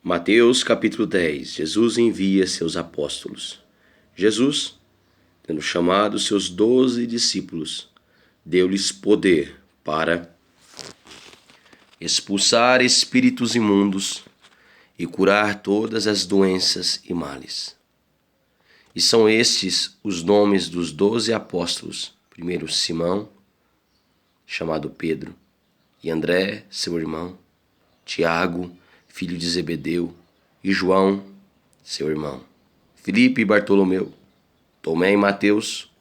Mateus capítulo 10. Jesus envia seus apóstolos. Jesus, tendo chamado seus 12 discípulos, deu-lhes poder para expulsar espíritos imundos e curar todas as doenças e males. E são estes os nomes dos 12 apóstolos. Primeiro Simão, chamado Pedro, e André, seu irmão, Tiago, filho de Zebedeu, e João, seu irmão, Filipe e Bartolomeu, Tomé e Mateus,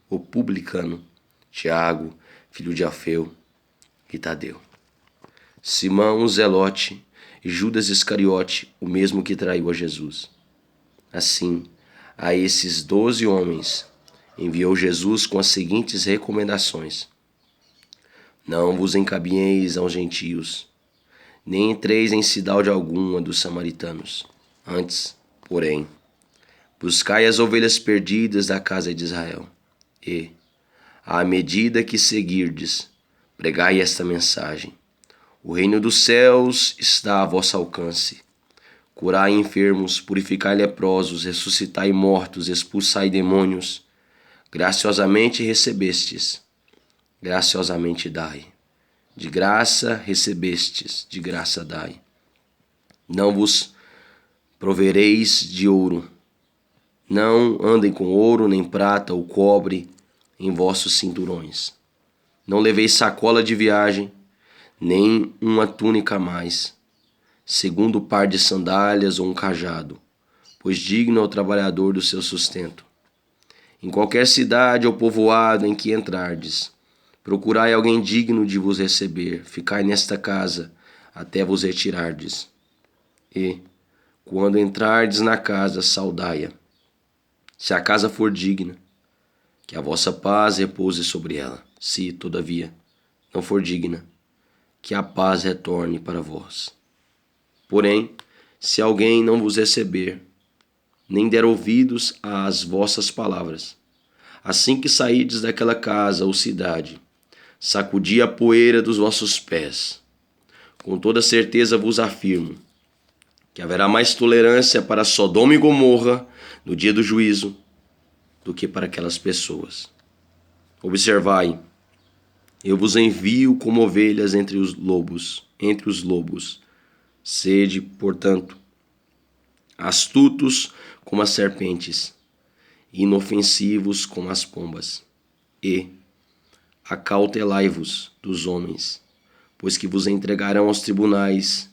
o publicano, Tiago, filho de Alfeu, e Tadeu, Simão o Zelote e Judas Iscariote, o mesmo que traiu a Jesus. Assim, a esses 12 homens enviou Jesus com as seguintes recomendações: não vos encabieis aos gentios, nem entreis em cidade alguma dos samaritanos. Antes, porém, buscai as ovelhas perdidas da casa de Israel. E, à medida que seguirdes, pregai esta mensagem: o reino dos céus está a vosso alcance. Curai enfermos, purificai leprosos, ressuscitai mortos, expulsai demônios. Graciosamente recebestes, graciosamente dai. De graça recebestes, de graça dai. Não vos provereis de ouro. Não andem com ouro, nem prata ou cobre em vossos cinturões. Não leveis sacola de viagem, nem uma túnica a mais, segundo par de sandálias ou um cajado, pois digno é o trabalhador do seu sustento. Em qualquer cidade ou povoado em que entrardes, procurai alguém digno de vos receber, ficai nesta casa, até vos retirardes. E, quando entrardes na casa, saudai-a. Se a casa for digna, que a vossa paz repouse sobre ela. Se, todavia, não for digna, que a paz retorne para vós. Porém, se alguém não vos receber, nem der ouvidos às vossas palavras, assim que saídes daquela casa ou cidade, sacudi a poeira dos vossos pés. Com toda certeza vos afirmo que haverá mais tolerância para Sodoma e Gomorra no dia do juízo do que para aquelas pessoas. Observai, eu vos envio como ovelhas entre os lobos. Sede, portanto, astutos como as serpentes, inofensivos como as pombas, e acautelai-vos dos homens, pois que vos entregarão aos tribunais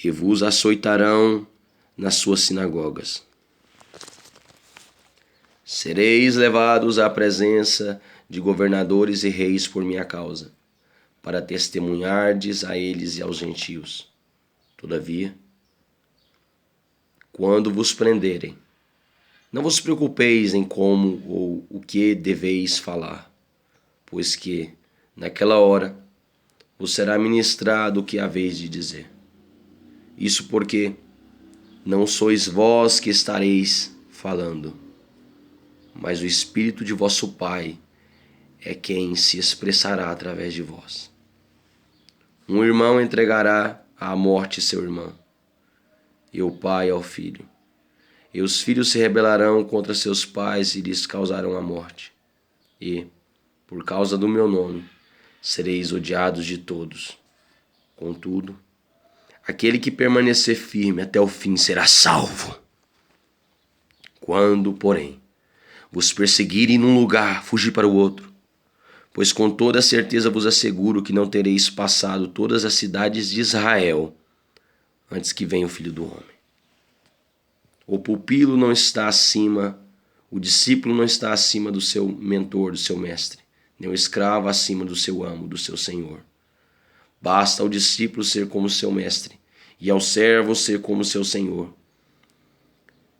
e vos açoitarão nas suas sinagogas. Sereis levados à presença de governadores e reis por minha causa, para testemunhardes a eles e aos gentios. Todavia, quando vos prenderem, não vos preocupeis em como ou o que deveis falar, pois que, naquela hora, vos será ministrado o que haveis de dizer. Isso porque não sois vós que estareis falando, mas o Espírito de vosso Pai é quem se expressará através de vós. Um irmão entregará à morte seu irmão, e o pai ao filho. E os filhos se rebelarão contra seus pais e lhes causarão a morte. E, por causa do meu nome, sereis odiados de todos. Contudo, aquele que permanecer firme até o fim será salvo. Quando, porém, vos perseguirem num lugar, fugi para o outro. Pois com toda certeza vos asseguro que não tereis passado todas as cidades de Israel antes que venha o Filho do Homem. O pupilo não está acima, o discípulo não está acima do seu mentor, do seu mestre, nem o escravo acima do seu amo, do seu senhor. Basta ao discípulo ser como seu mestre, e ao servo ser como seu senhor.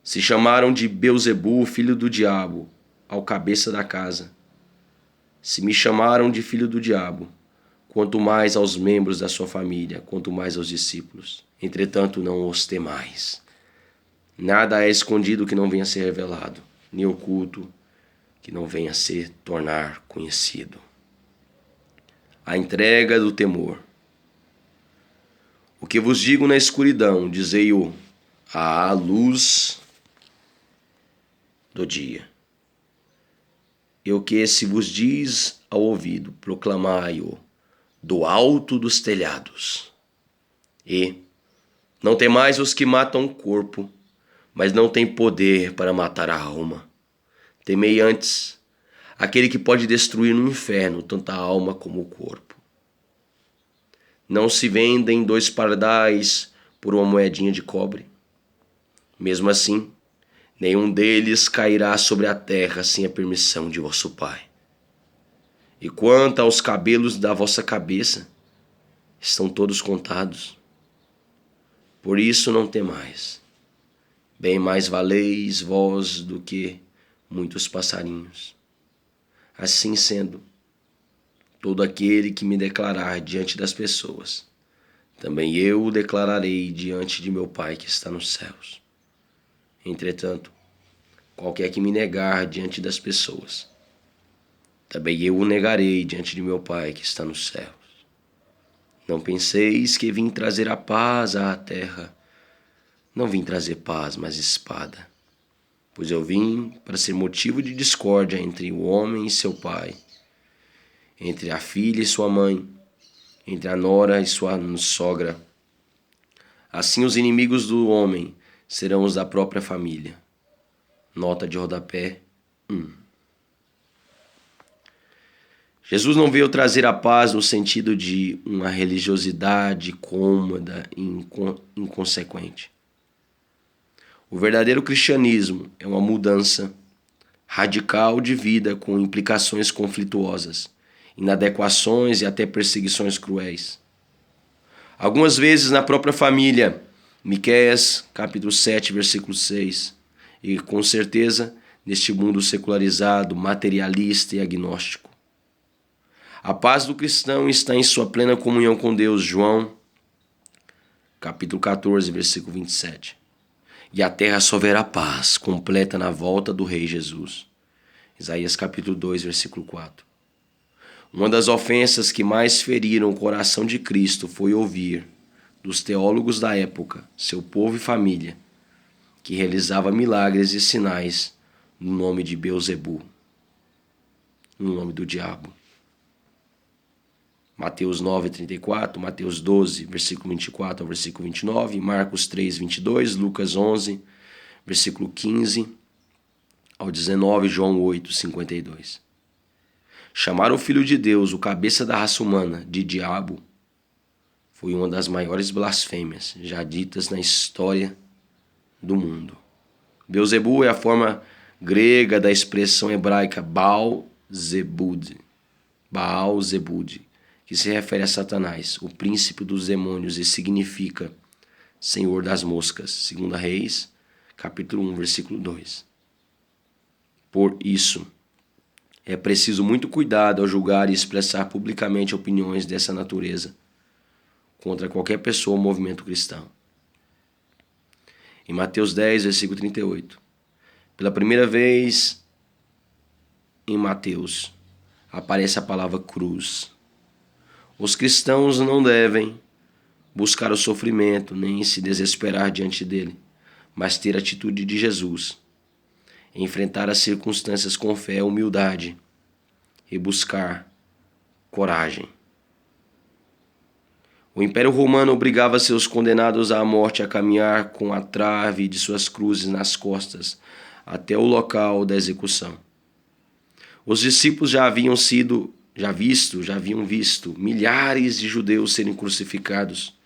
Se chamaram de Beelzebu, filho do diabo, ao cabeça da casa. Se me chamaram de filho do diabo, quanto mais aos membros da sua família, quanto mais aos discípulos. Entretanto, não os temais. Nada é escondido que não venha a ser revelado, nem oculto que não venha a se tornar conhecido. A entrega do temor. O que vos digo na escuridão, dizei-o à luz do dia. E o que se vos diz ao ouvido, proclamai-o do alto dos telhados. E não temais os que matam o corpo, mas não têm poder para matar a alma. Temei antes aquele que pode destruir no inferno tanto a alma como o corpo. Não se vendem 2 pardais por uma moedinha de cobre? Mesmo assim, nenhum deles cairá sobre a terra sem a permissão de vosso Pai. E quanto aos cabelos da vossa cabeça, estão todos contados. Por isso não temais. Bem mais valeis vós do que muitos passarinhos. Assim sendo, todo aquele que me declarar diante das pessoas, também eu o declararei diante de meu Pai que está nos céus. Entretanto, qualquer que me negar diante das pessoas, também eu o negarei diante de meu Pai que está nos céus. Não penseis que vim trazer a paz à terra. Não vim trazer paz, mas espada. Pois eu vim para ser motivo de discórdia entre o homem e seu pai, entre a filha e sua mãe, entre a nora e sua sogra. Assim os inimigos do homem serão os da própria família. Nota de rodapé 1. Jesus não veio trazer a paz no sentido de uma religiosidade cômoda e inconsequente. O verdadeiro cristianismo é uma mudança radical de vida com implicações conflituosas, inadequações e até perseguições cruéis. Algumas vezes na própria família, Miqueias, capítulo 7, versículo 6, e com certeza neste mundo secularizado, materialista e agnóstico. A paz do cristão está em sua plena comunhão com Deus, João, capítulo 14, versículo 27. E a terra só verá paz completa na volta do Rei Jesus. Isaías capítulo 2, versículo 4. Uma das ofensas que mais feriram o coração de Cristo foi ouvir dos teólogos da época, seu povo e família, que realizava milagres e sinais no nome de Beelzebu, no nome do diabo. Mateus 9:34, Mateus 12, versículo 24 ao versículo 29, Marcos 3, 22, Lucas 11, versículo 15 ao 19, João 8, 52. Chamar o Filho de Deus, o cabeça da raça humana, de diabo, foi uma das maiores blasfêmias já ditas na história do mundo. Beelzebu é a forma grega da expressão hebraica Baal-Zebud, que se refere a Satanás, o príncipe dos demônios, e significa Senhor das moscas. 2 Reis, capítulo 1, versículo 2. Por isso, é preciso muito cuidado ao julgar e expressar publicamente opiniões dessa natureza contra qualquer pessoa ou movimento cristão. Em Mateus 10, versículo 38, pela primeira vez em Mateus, aparece a palavra cruz. Os cristãos não devem buscar o sofrimento nem se desesperar diante dele, mas ter a atitude de Jesus, enfrentar as circunstâncias com fé e humildade e buscar coragem. O Império Romano obrigava seus condenados à morte a caminhar com a trave de suas cruzes nas costas até o local da execução. Os discípulos já haviam visto milhares de judeus serem crucificados.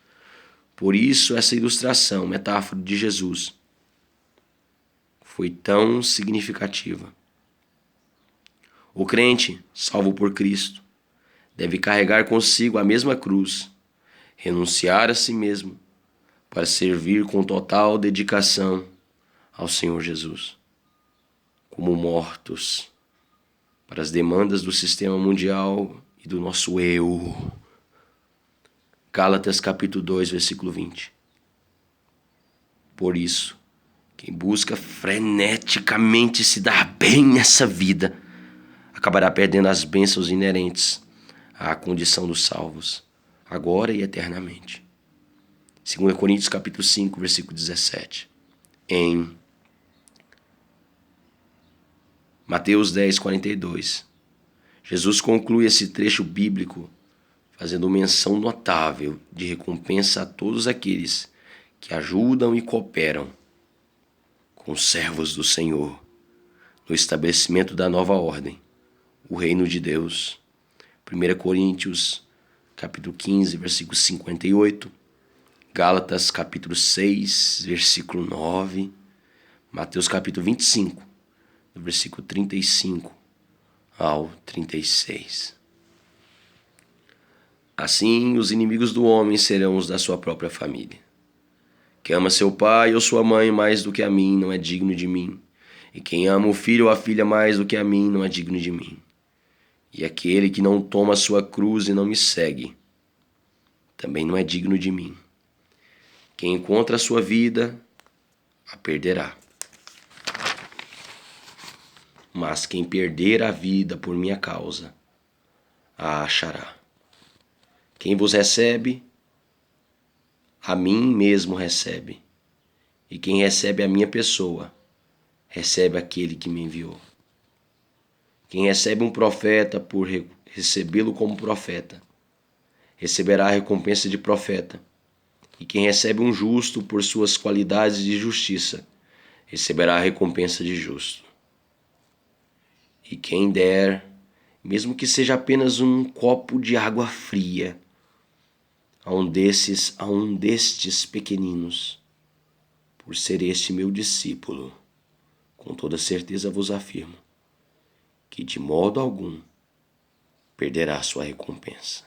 Por isso essa ilustração, metáfora de Jesus, foi tão significativa. O crente, salvo por Cristo, deve carregar consigo a mesma cruz, renunciar a si mesmo, para servir com total dedicação ao Senhor Jesus. Como mortos para as demandas do sistema mundial e do nosso eu. Gálatas capítulo 2, versículo 20. Por isso, quem busca freneticamente se dar bem nessa vida, acabará perdendo as bênçãos inerentes à condição dos salvos, agora e eternamente. 2 Coríntios capítulo 5, versículo 17. Em Mateus 10, 42, Jesus conclui esse trecho bíblico fazendo menção notável de recompensa a todos aqueles que ajudam e cooperam com os servos do Senhor no estabelecimento da nova ordem, o reino de Deus. 1 Coríntios capítulo 15, versículo 58, Gálatas capítulo 6, versículo 9, Mateus capítulo 25, do versículo 35 ao 36. Assim, os inimigos do homem serão os da sua própria família. Quem ama seu pai ou sua mãe mais do que a mim não é digno de mim. E quem ama o filho ou a filha mais do que a mim não é digno de mim. E aquele que não toma a sua cruz e não me segue, também não é digno de mim. Quem encontra a sua vida, a perderá. Mas quem perder a vida por minha causa, a achará. Quem vos recebe, a mim mesmo recebe. E quem recebe a minha pessoa, recebe aquele que me enviou. Quem recebe um profeta por recebê-lo como profeta, receberá a recompensa de profeta. E quem recebe um justo por suas qualidades de justiça, receberá a recompensa de justo. E quem der, mesmo que seja apenas um copo de água fria, a um destes pequeninos, por ser este meu discípulo, com toda certeza vos afirmo, que de modo algum perderá sua recompensa.